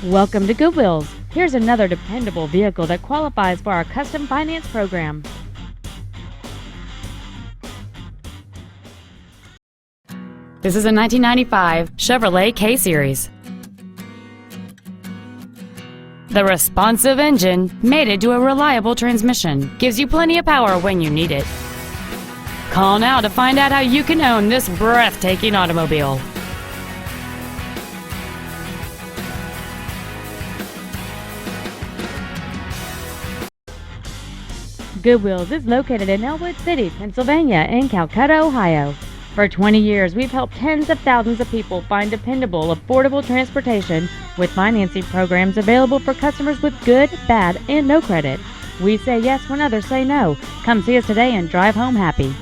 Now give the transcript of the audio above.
Welcome to Goodwill's. Here's another dependable vehicle that qualifies for our custom finance program. This is a 1995 Chevrolet K-Series. The responsive engine, mated to a reliable transmission, gives you plenty of power when you need it. Call now to find out how you can own this breathtaking automobile. Goodwill's is located in Ellwood City, Pennsylvania, and Calcutta, Ohio. For 20 years, we've helped tens of thousands of people find dependable, affordable transportation with financing programs available for customers with good, bad, and no credit. We say yes when others say no. Come see us today and drive home happy.